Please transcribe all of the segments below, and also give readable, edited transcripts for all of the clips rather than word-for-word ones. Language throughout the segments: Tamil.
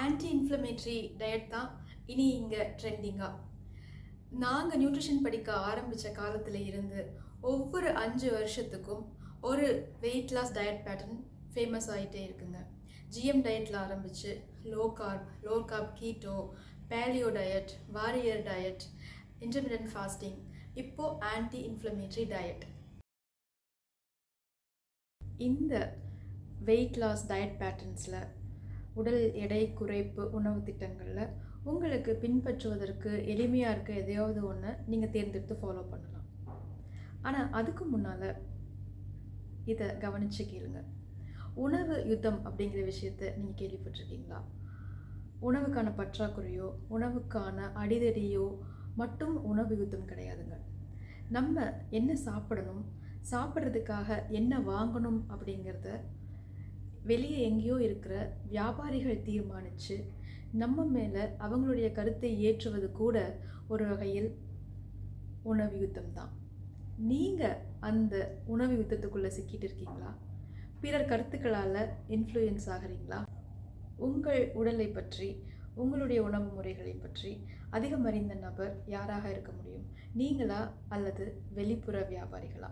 ஆன்டி இன்ஃப்ளமேட்டரி டயட் தான் இனி இங்கே ட்ரெண்டிங்காக. நாங்கள் நியூட்ரிஷன் படிக்க ஆரம்பித்த காலத்தில் இருந்து ஒவ்வொரு 5 வருஷத்துக்கும் ஒரு weight loss diet pattern famous ஆகிட்டே இருக்குங்க. ஜிஎம் டயட்டில் ஆரம்பித்து low carb keto, paleo diet, warrior diet, intermittent fasting, இப்போது ஆன்டி இன்ஃப்ளமேட்டரி டயட். இந்த வெயிட் லாஸ் டயட் பேட்டர்ன்ஸில் உடல் எடை குறைப்பு உணவு திட்டங்களில் உங்களுக்கு பின்பற்றுவதற்கு எளிமையாக இருக்க எதையாவது ஒன்று நீங்கள் தேர்ந்தெடுத்து ஃபாலோ பண்ணலாம். ஆனால் அதுக்கு முன்னால் இதை கவனித்து கேளுங்க. உணவு யுத்தம் அப்படிங்கிற விஷயத்தை நீங்கள் கேள்விப்பட்டிருக்கீங்களா? உணவுக்கான பற்றாக்குறையோ உணவுக்கான அடிதடியோ மட்டும் உணவு யுத்தம் கிடையாதுங்க. நம்ம என்ன சாப்பிடணும், சாப்பிட்றதுக்காக என்ன வாங்கணும் அப்படிங்கிறத வெளியே எங்கேயோ இருக்கிற வியாபாரிகள் தீர்மானித்து நம்ம மேலே அவங்களுடைய கருத்தை ஏற்றுவது கூட ஒரு வகையில் உணவு யுத்தம் தான். நீங்கள் அந்த உணவு யுத்தத்துக்குள்ளே சிக்கிட்டு இருக்கீங்களா? பிறர் கருத்துக்களால் இன்ஃப்ளூயன்ஸ் ஆகிறீங்களா? உங்கள் உடலை பற்றி, உங்களுடைய உணவு முறைகளை பற்றி அதிகம் அறிந்த நபர் யாராக இருக்க முடியும்? நீங்களா அல்லது வெளிப்புற வியாபாரிகளா?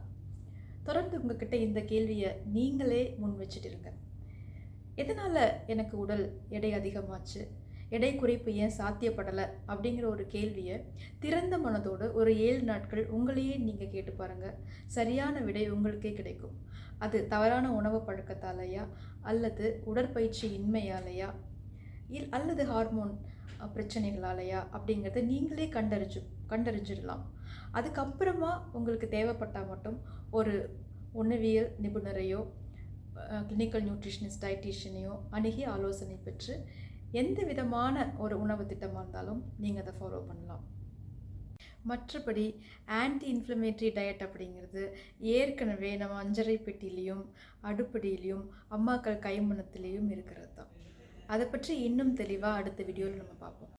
தொடர்ந்து உங்ககிட்ட இந்த கேள்வியை நீங்களே முன் வச்சுட்டு. எதனால் எனக்கு உடல் எடை அதிகமாச்சு, எடை குறைப்பு ஏன் சாத்தியப்படலை அப்படிங்கிற ஒரு கேள்வியை திறந்த மனதோடு ஒரு 7 நாட்கள் உங்களையே நீங்கள் கேட்டு பாருங்கள். சரியான விடை உங்களுக்கே கிடைக்கும். அது தவறான உணவு பழக்கத்தாலேயா, அல்லது உடற்பயிற்சி இன்மையாலேயா, அல்லது ஹார்மோன் பிரச்சனைகளாலேயா அப்படிங்கிறத நீங்களே கண்டறிஞ்சிடலாம். அதுக்கப்புறமா உங்களுக்கு தேவைப்பட்டால் மட்டும் ஒரு உணவியல் நிபுணரையோ கிளினிக்கல் நியூட்ரிஷனிஸ்ட் டயட்டீஷியனையோ அணுகி ஆலோசனை பெற்று எந்த விதமான ஒரு உணவு திட்டமாக இருந்தாலும் நீங்கள் அதை ஃபாலோ பண்ணலாம். மற்றபடி ஆன்டி இன்ஃப்ளமேட்டரி டயட் அப்படிங்கிறது ஏற்கனவே நம்ம அஞ்சரை பெட்டிலையும் அடுப்படியிலையும் அம்மாக்கள் கைமணத்திலையும் இருக்கிறது தான். அதை பற்றி இன்னும் தெளிவாக அடுத்த வீடியோவில் நம்ம பார்ப்போம்.